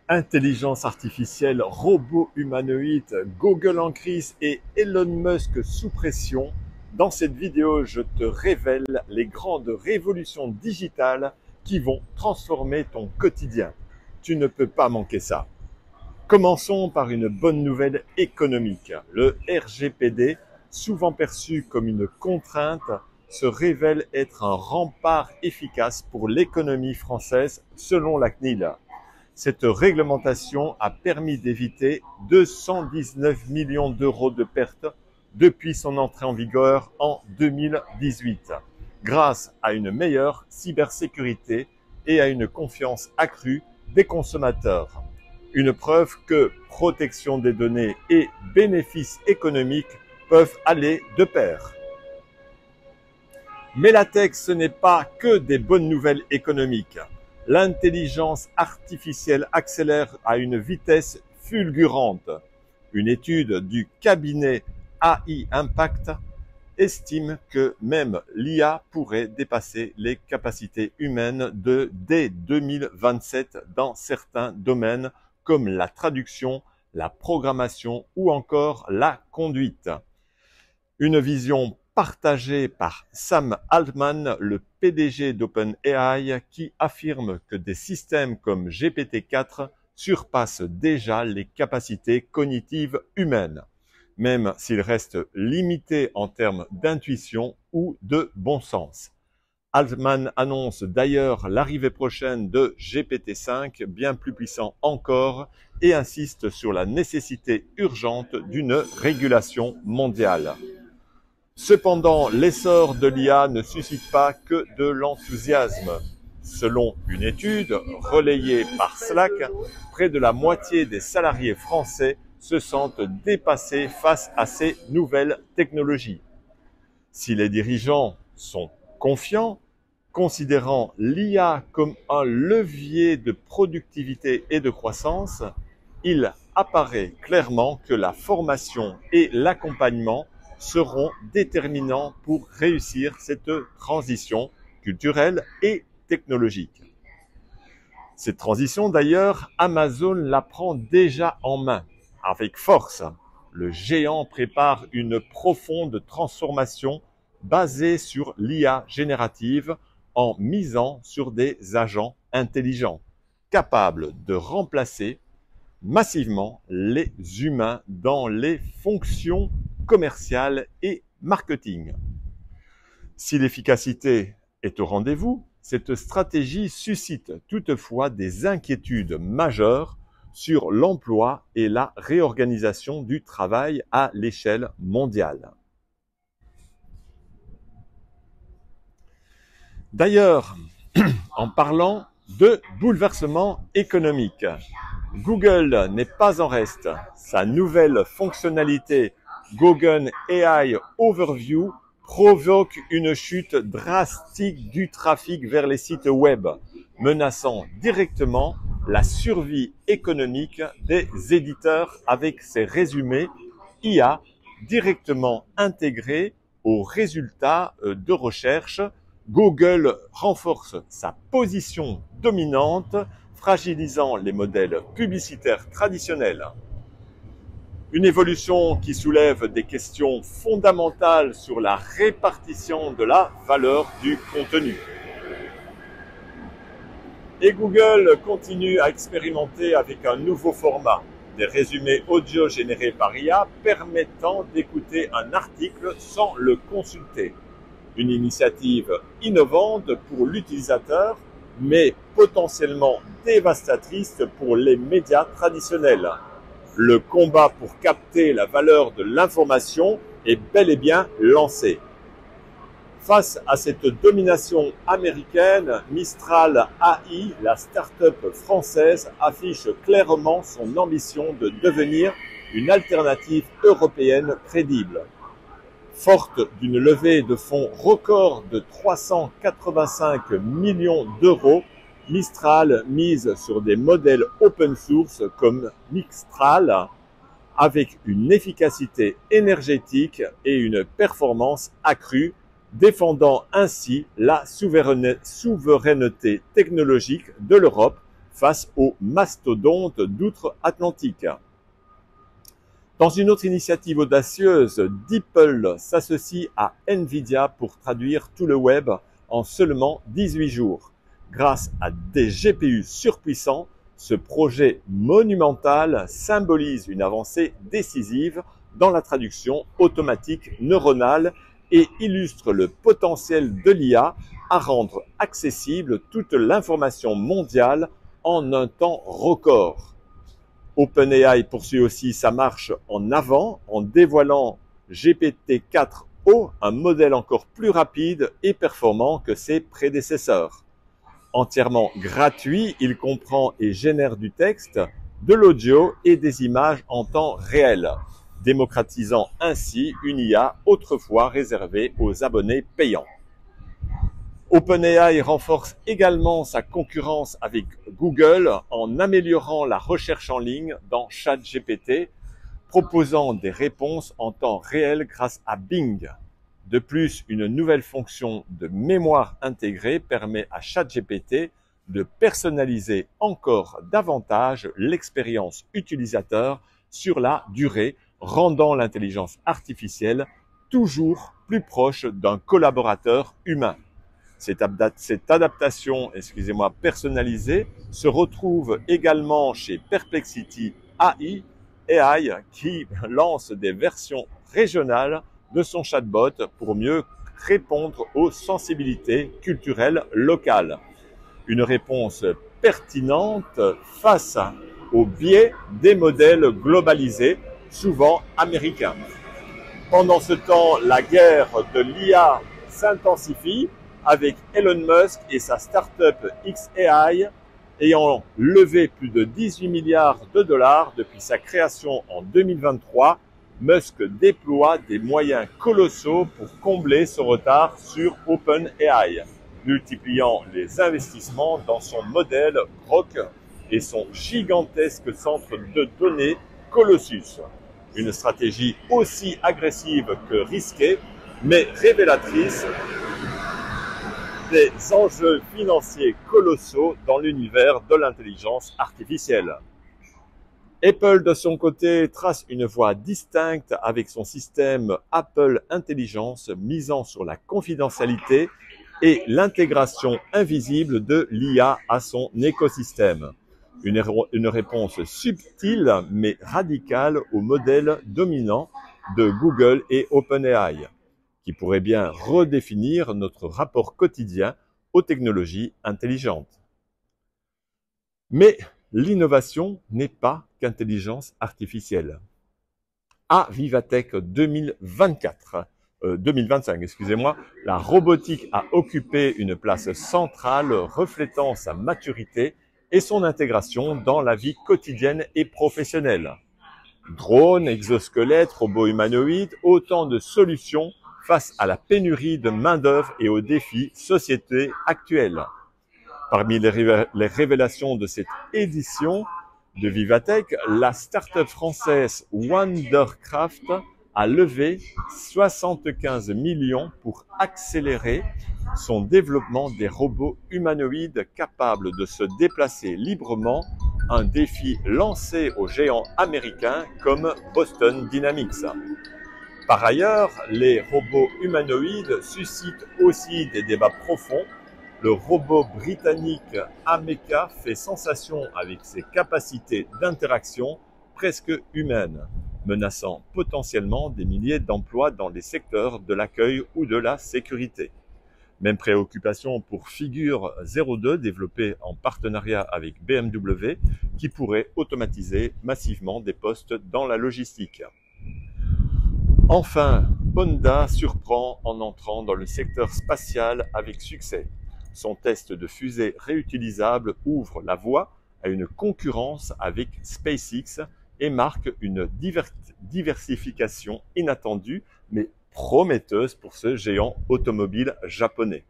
Intelligence artificielle, robots humanoïdes, Google en crise et Elon Musk sous pression. Dans cette vidéo, je te révèle les grandes révolutions digitales qui vont transformer ton quotidien. Tu ne peux pas manquer ça. Commençons par une bonne nouvelle économique. Le RGPD, souvent perçu comme une contrainte, se révèle être un rempart efficace pour l'économie française selon la CNIL. Cette réglementation a permis d'éviter 219 millions d'euros de pertes depuis son entrée en vigueur en 2018, grâce à une meilleure cybersécurité et à une confiance accrue des consommateurs. Une preuve que protection des données et bénéfices économiques peuvent aller de pair. Mais la tech, ce n'est pas que des bonnes nouvelles économiques. L'intelligence artificielle accélère à une vitesse fulgurante. Une étude du cabinet AI Impact estime que même l'IA pourrait dépasser les capacités humaines dès 2027 dans certains domaines comme la traduction, la programmation ou encore la conduite. Une vision partagée par Sam Altman, le PDG d'OpenAI, qui affirme que des systèmes comme GPT-4 surpassent déjà les capacités cognitives humaines, même s'ils restent limités en termes d'intuition ou de bon sens. Altman annonce d'ailleurs l'arrivée prochaine de GPT-5, bien plus puissant encore, et insiste sur la nécessité urgente d'une régulation mondiale. Cependant, l'essor de l'IA ne suscite pas que de l'enthousiasme. Selon une étude relayée par Slack, près de la moitié des salariés français se sentent dépassés face à ces nouvelles technologies. Si les dirigeants sont confiants, considérant l'IA comme un levier de productivité et de croissance, il apparaît clairement que la formation et l'accompagnement seront déterminants pour réussir cette transition culturelle et technologique. Cette transition, d'ailleurs, Amazon la prend déjà en main, avec force. Le géant prépare une profonde transformation basée sur l'IA générative en misant sur des agents intelligents, capables de remplacer massivement les humains dans les fonctions commerciales et marketing. Si l'efficacité est au rendez-vous, cette stratégie suscite toutefois des inquiétudes majeures sur l'emploi et la réorganisation du travail à l'échelle mondiale. D'ailleurs, en parlant de bouleversement économique, Google n'est pas en reste. Sa nouvelle fonctionnalité Google AI Overview provoque une chute drastique du trafic vers les sites web, menaçant directement la survie économique des éditeurs avec ses résumés IA directement intégrés aux résultats de recherche. Google renforce sa position dominante, fragilisant les modèles publicitaires traditionnels. Une évolution qui soulève des questions fondamentales sur la répartition de la valeur du contenu. Et Google continue à expérimenter avec un nouveau format, des résumés audio générés par IA permettant d'écouter un article sans le consulter. Une initiative innovante pour l'utilisateur, mais potentiellement dévastatrice pour les médias traditionnels. Le combat pour capter la valeur de l'information est bel et bien lancé. Face à cette domination américaine, Mistral AI, la start-up française, affiche clairement son ambition de devenir une alternative européenne crédible. Forte d'une levée de fonds record de 385 millions d'euros, Mistral mise sur des modèles open source comme Mixtral, avec une efficacité énergétique et une performance accrue, défendant ainsi la souveraineté technologique de l'Europe face aux mastodontes d'outre-Atlantique. Dans une autre initiative audacieuse, DeepL s'associe à Nvidia pour traduire tout le web en seulement 18 jours. Grâce à des GPU surpuissants, ce projet monumental symbolise une avancée décisive dans la traduction automatique neuronale et illustre le potentiel de l'IA à rendre accessible toute l'information mondiale en un temps record. OpenAI poursuit aussi sa marche en avant en dévoilant GPT-4o, un modèle encore plus rapide et performant que ses prédécesseurs. Entièrement gratuit, il comprend et génère du texte, de l'audio et des images en temps réel, démocratisant ainsi une IA autrefois réservée aux abonnés payants. OpenAI renforce également sa concurrence avec Google en améliorant la recherche en ligne dans ChatGPT, proposant des réponses en temps réel grâce à Bing. De plus, une nouvelle fonction de mémoire intégrée permet à ChatGPT de personnaliser encore davantage l'expérience utilisateur sur la durée, rendant l'intelligence artificielle toujours plus proche d'un collaborateur humain. Cette adaptation, personnalisée se retrouve également chez Perplexity AI qui lance des versions régionales de son chatbot pour mieux répondre aux sensibilités culturelles locales. Une réponse pertinente face au biais des modèles globalisés, souvent américains. Pendant ce temps, la guerre de l'IA s'intensifie avec Elon Musk et sa start-up xAI ayant levé plus de 18 milliards de dollars depuis sa création en 2023. Musk déploie des moyens colossaux pour combler ce retard sur OpenAI, multipliant les investissements dans son modèle Grok et son gigantesque centre de données Colossus. Une stratégie aussi agressive que risquée, mais révélatrice des enjeux financiers colossaux dans l'univers de l'intelligence artificielle. Apple, de son côté, trace une voie distincte avec son système Apple Intelligence misant sur la confidentialité et l'intégration invisible de l'IA à son écosystème. Une réponse subtile mais radicale au modèle dominant de Google et OpenAI, qui pourrait bien redéfinir notre rapport quotidien aux technologies intelligentes. Mais l'innovation n'est pas qu'intelligence artificielle. À Vivatech 2025, la robotique a occupé une place centrale reflétant sa maturité et son intégration dans la vie quotidienne et professionnelle. Drones, exosquelettes, robots humanoïdes, autant de solutions face à la pénurie de main-d'œuvre et aux défis sociétés actuels. Parmi les révélations de cette édition de Vivatech, la start-up française Wondercraft a levé 75 millions pour accélérer son développement des robots humanoïdes capables de se déplacer librement, un défi lancé aux géants américains comme Boston Dynamics. Par ailleurs, les robots humanoïdes suscitent aussi des débats profonds. Le robot britannique Ameca fait sensation avec ses capacités d'interaction presque humaines, menaçant potentiellement des milliers d'emplois dans les secteurs de l'accueil ou de la sécurité. Même préoccupation pour Figure 02, développé en partenariat avec BMW, qui pourrait automatiser massivement des postes dans la logistique. Enfin, Honda surprend en entrant dans le secteur spatial avec succès. Son test de fusée réutilisable ouvre la voie à une concurrence avec SpaceX et marque une diversification inattendue mais prometteuse pour ce géant automobile japonais.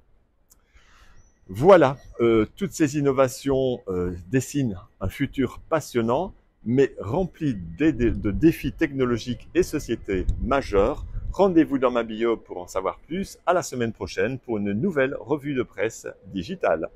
Voilà, toutes ces innovations dessinent un futur passionnant mais rempli de défis technologiques et sociétés majeurs. Rendez-vous dans ma bio pour en savoir plus. À la semaine prochaine pour une nouvelle revue de presse digitale.